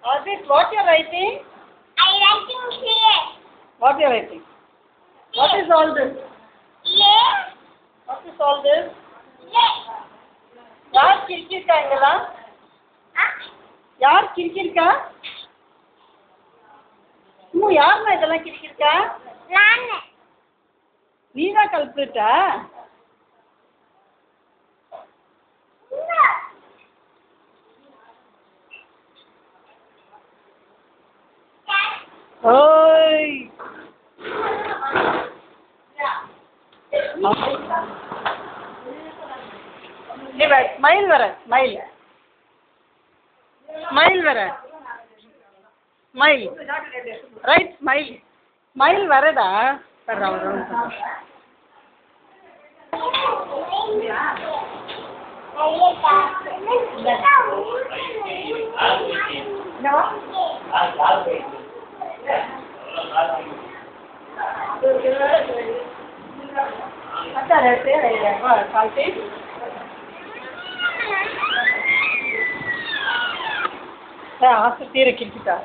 Adit, what you are writing? I writing here. What you are writing? What is all this? Yeah. What is all this? Yeah. யார் கிறுக்கிருக்காங்களா? யார் கிறுக்கிருக்கா? யாருமா இதெல்லாம் கிறுக்கிருக்கா? நானே. நீதான் கல்பிரிட்டா? ஓய் smile வர ஸ்மைல் ஸ்மைல் வர ஸ்மைல் ரைட் ஸ்மைல் ஸ்மைல் வரடா अच्छा रहते हैं फालते आस्ते तीर किरकिटा